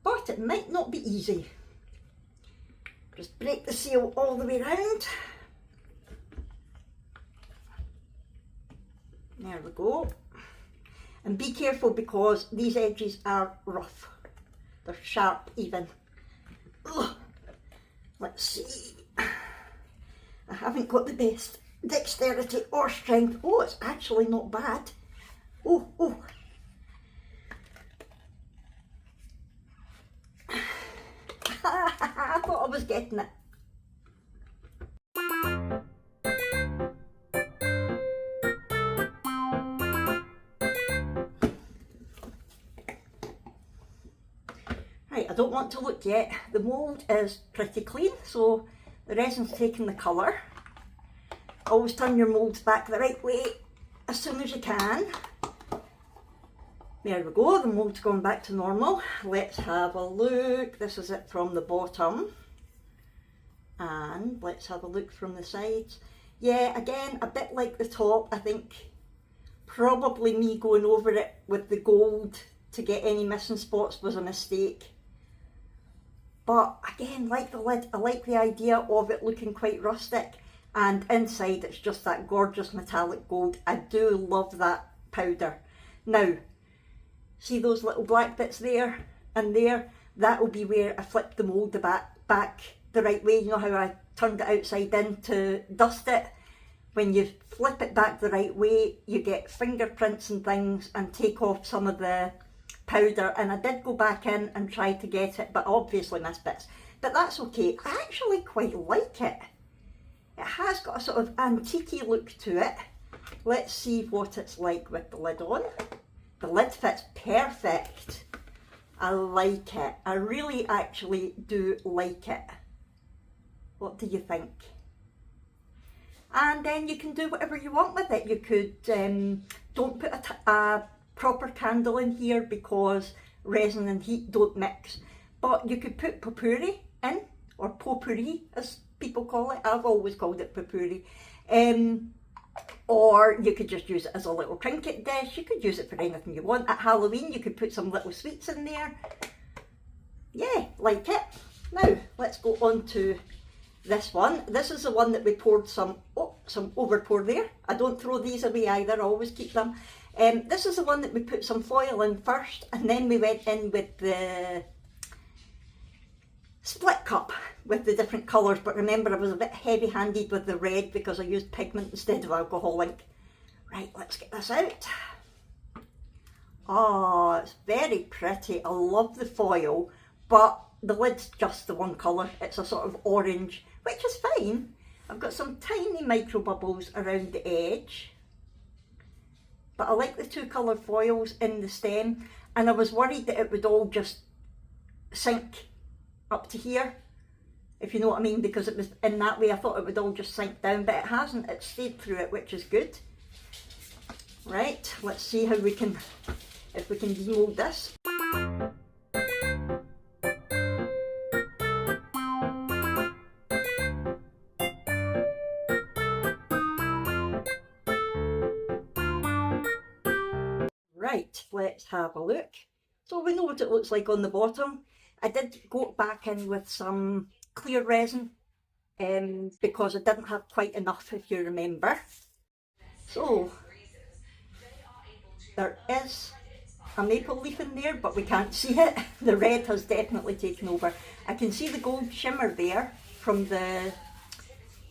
but it might not be easy. Just break the seal all the way around. There we go. And be careful because these edges are rough. They're sharp even. Ugh. Let's see. I haven't got the best dexterity or strength. Oh, it's actually not bad. Oh, oh. I thought I was getting it. Right, I don't want to look yet. The mould is pretty clean, so the resin's taking the colour. Always turn your moulds back the right way as soon as you can. There we go, the mould's gone back to normal. Let's have a look. This is it from the bottom. And let's have a look from the sides. Yeah, again, a bit like the top. I think probably me going over it with the gold to get any missing spots was a mistake. But again, like the lid, I like the idea of it looking quite rustic. And inside it's just that gorgeous metallic gold. I do love that powder. Now, see those little black bits there and there? That will be where I flip the mould back the right way. You know how I turned it outside in to dust it? When you flip it back the right way, you get fingerprints and things and take off some of the powder. And I did go back in and try to get it, but obviously missed bits. But that's okay. I actually quite like it. It has got a sort of antique-y look to it. Let's see what it's like with the lid on. The lid fits perfect. I like it. I really actually do like it. What do you think? And then you can do whatever you want with it. You could, don't put a proper candle in here because resin and heat don't mix. But you could put potpourri in, or potpourri as people call it. I've always called it potpourri. Or you could just use it as a little trinket dish. You could use it for anything you want. At Halloween you could put some little sweets in there. Yeah, like it. Now let's go on to this one. This is the one that we poured some over pour there. I don't throw these away either, I always keep them. This is the one that we put some foil in first, and then we went in with the split cup with the different colours. But remember, I was a bit heavy handed with the red because I used pigment instead of alcohol ink. Right, let's get this out. Oh, it's very pretty. I love the foil, but the lid's just the one colour. It's a sort of orange, which is fine. I've got some tiny micro bubbles around the edge, but I like the two colour foils in the stem, and I was worried that it would all just sink up to here, if you know what I mean, because it was in that way. I thought it would all just sink down, but it hasn't. It stayed through it, which is good. Right, let's see how we can, if we can demold this. Right, let's have a look. So we know what it looks like on the bottom. I did go back in with some clear resin because I didn't have quite enough, if you remember. So there is a maple leaf in there, but we can't see it. The red has definitely taken over. I can see the gold shimmer there from the,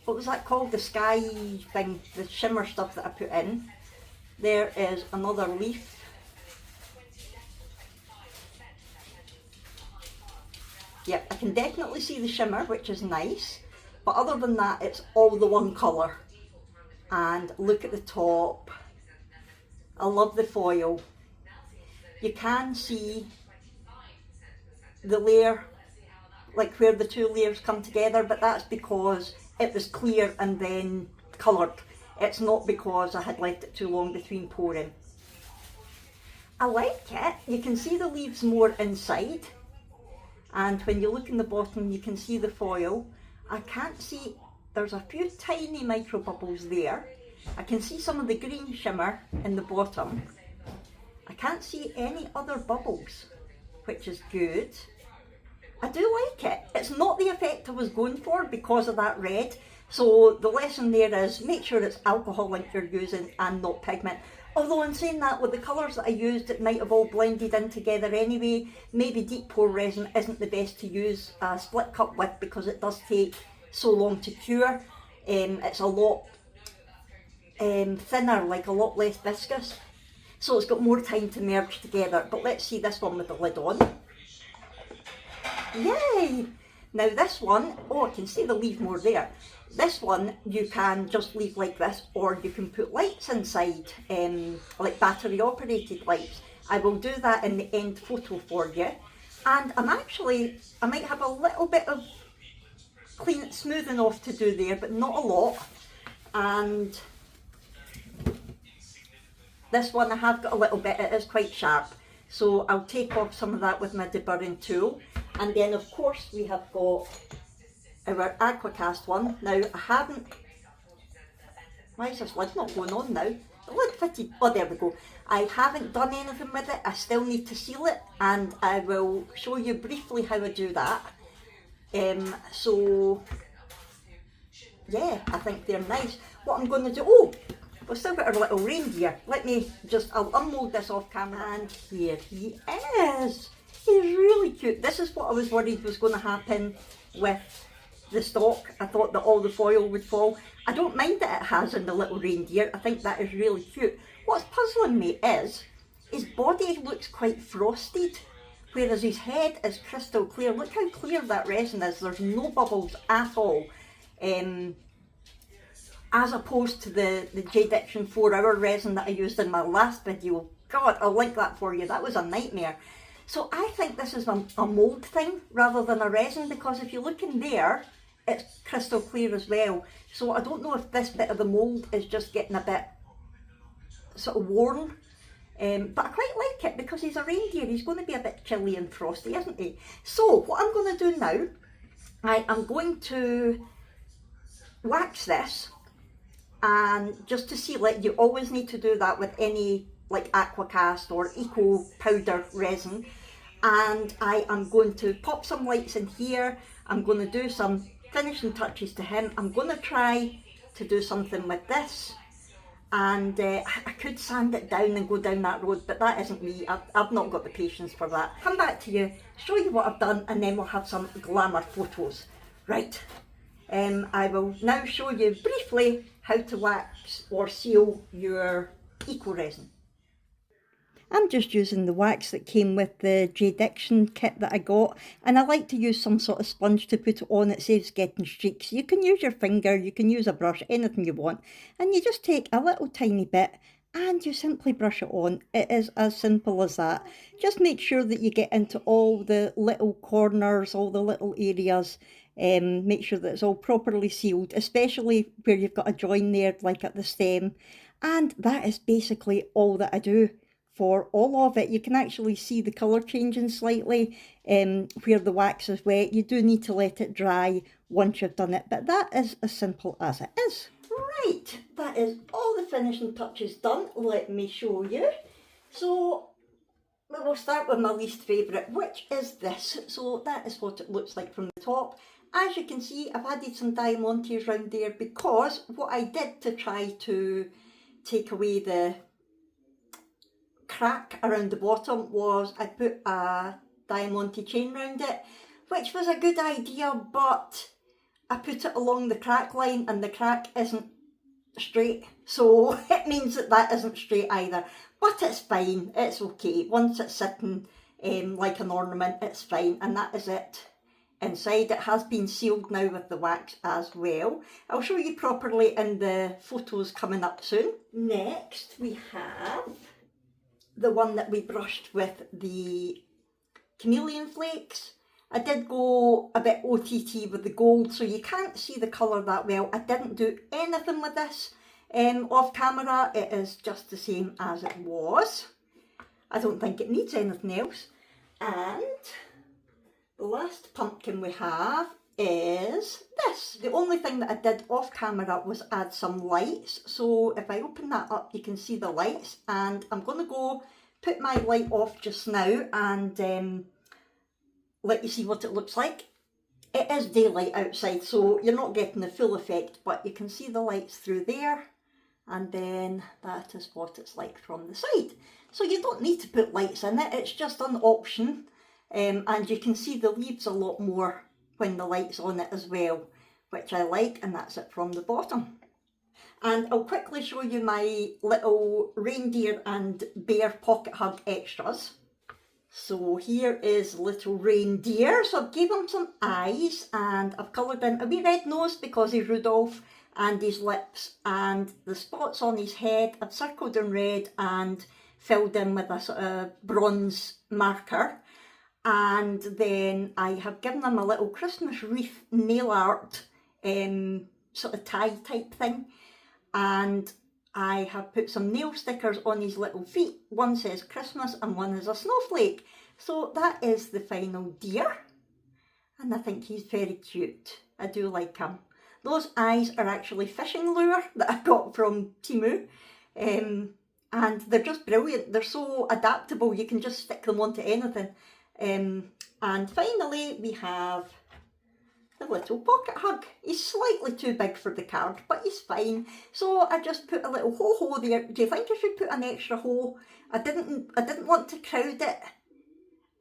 what was that called? The sky thing, the shimmer stuff that I put in. There is another leaf. Yep, I can definitely see the shimmer, which is nice. But other than that, it's all the one colour. And look at the top. I love the foil. You can see the layer, like where the two layers come together, but that's because it was clear and then coloured. It's not because I had left it too long between pouring. I like it. You can see the leaves more inside. And when you look in the bottom, you can see the foil. I can't see, there's a few tiny micro bubbles there. I can see some of the green shimmer in the bottom. I can't see any other bubbles, which is good. I do like it. It's not the effect I was going for because of that red. So the lesson there is make sure it's alcohol ink you're using and not pigment. Although in saying that, with the colours that I used, it might have all blended in together anyway. Maybe deep pour resin isn't the best to use a split cup with because it does take so long to cure. It's a lot thinner, like a lot less viscous. So it's got more time to merge together. But let's see this one with the lid on. Yay! Now this one, oh, I can see the leaf more there. This one you can just leave like this, or you can put lights inside, like battery operated lights. I will do that in the end photo for you. And I might have a little bit of smoothing off to do there, but not a lot. And this one I have got a little bit, it is quite sharp. So I'll take off some of that with my deburring tool. And then of course we have got our Aquacast one. Now I haven't, why is this lid not going on now? The lid fitted, oh there we go. I haven't done anything with it, I still need to seal it, and I will show you briefly how I do that. So yeah, I think they're nice. What I'm going to do, oh, we've still got our little reindeer. Let me just, I'll unmold this off camera, and here he is. He's really cute. This is what I was worried was going to happen with the stock. I thought that all the foil would fall. I don't mind that it has in the little reindeer. I think that is really cute. What's puzzling me is his body looks quite frosted, whereas his head is crystal clear. Look how clear that resin is. There's no bubbles at all. As opposed to the J-Diction 4-hour resin that I used in my last video. God, I'll link that for you. That was a nightmare. So I think this is a mould thing rather than a resin, because if you look in there, it's crystal clear as well. So I don't know if this bit of the mould is just getting a bit sort of worn. But I quite like it because he's a reindeer. He's going to be a bit chilly and frosty, isn't he? So what I'm going to do now, I am going to wax this, and just to seal it, you always need to do that with any like Aquacast or Eco powder resin. And I am going to pop some lights in here. I'm going to do some finishing touches to him. I'm going to try to do something with this, and I could sand it down and go down that road, but that isn't me. I've not got the patience for that. Come back to you, show you what I've done, and then we'll have some glamour photos. Right, I will now show you briefly how to wax or seal your eco resin. I'm just using the wax that came with the J-Diction kit that I got, and I like to use some sort of sponge to put it on. It saves getting streaks. You can use your finger, you can use a brush, anything you want, and you just take a little tiny bit and you simply brush it on. It is as simple as that. Just make sure that you get into all the little corners, all the little areas. Make sure that it's all properly sealed, especially where you've got a join there, like at the stem. And that is basically all that I do for all of it. You can actually see the colour changing slightly where the wax is wet. You do need to let it dry once you've done it, but that is as simple as it is. Right, that is all the finishing touches done. Let me show you. So we'll start with my least favourite, which is this. So that is what it looks like from the top. As you can see, I've added some diamantes around there because what I did to try to take away the crack around the bottom was I put a diamante chain round it, which was a good idea, but I put it along the crack line and the crack isn't straight, so it means that that isn't straight either. But it's fine, it's okay. Once it's sitting like an ornament, it's fine, and that is it. Inside it has been sealed now with the wax as well. I'll show you properly in the photos coming up soon. Next we have the one that we brushed with the chameleon flakes. I did go a bit OTT with the gold, so you can't see the colour that well. I didn't do anything with this off camera. It is just the same as it was. I don't think it needs anything else. And the last pumpkin we have is this. The only thing that I did off camera was add some lights. So if I open that up, you can see the lights. And I'm going to go put my light off just now and let you see what it looks like. It is daylight outside, so you're not getting the full effect, but you can see the lights through there. And then that is what it's like from the side. So you don't need to put lights in it, it's just an option. And you can see the leaves a lot more when the light's on it as well, which I like, and that's it from the bottom. And I'll quickly show you my little reindeer and bear pocket hug extras. So here is little reindeer. So I've gave him some eyes and I've coloured in a wee red nose because he's Rudolph, and his lips, and the spots on his head I've circled in red and filled in with a sort of bronze marker. And then I have given him a little Christmas wreath nail art sort of tie type thing, and I have put some nail stickers on his little feet. One says Christmas and one is a snowflake. So that is the final deer, and I think he's very cute. I do like him. Those eyes are actually fishing lure that I got from Temu, and they're just brilliant. They're so adaptable, you can just stick them onto anything. And finally we have the little pocket hug. He's slightly too big for the card, but he's fine. So I just put a little ho-ho there. Do you think I should put an extra ho? I didn't want to crowd it,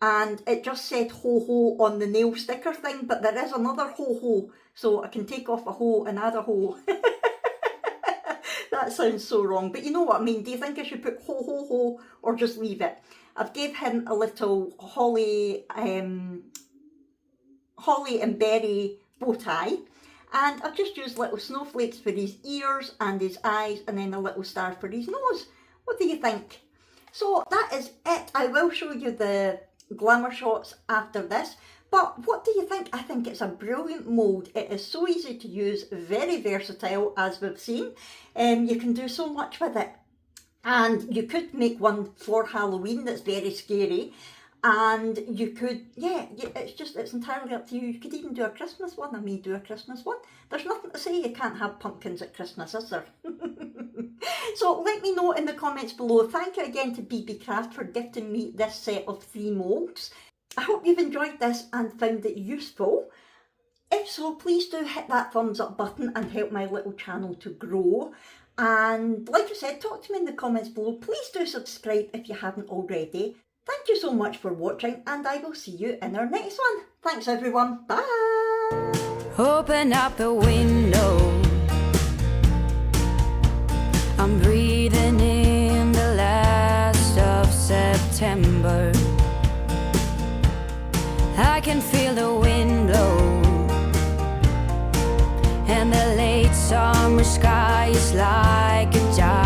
and it just said ho-ho on the nail sticker thing, but there is another ho-ho, so I can take off a ho and add a ho. That sounds so wrong, but you know what I mean. Do you think I should put ho-ho-ho or just leave it? I've gave him a little holly and berry bow tie, and I've just used little snowflakes for his ears and his eyes, and then a little star for his nose. What do you think? So that is it. I will show you the glamour shots after this, but what do you think? I think it's a brilliant mould. It is so easy to use, very versatile as we've seen. You can do so much with it. And you could make one for Halloween that's very scary. And you could, it's entirely up to you. You could even do a Christmas one. I may do a Christmas one. There's nothing to say you can't have pumpkins at Christmas, is there? So let me know in the comments below. Thank you again to Beebeecraft for gifting me this set of 3 moulds. I hope you've enjoyed this and found it useful. If so, please do hit that thumbs up button and help my little channel to grow. And like I said, talk to me in the comments below. Please do subscribe if you haven't already. Thank you so much for watching, and I will see you in our next one. Thanks everyone. Bye. Open up the window. I'm breathing in the last of September. I can feel the wind blow, and the late summer sky is like a giant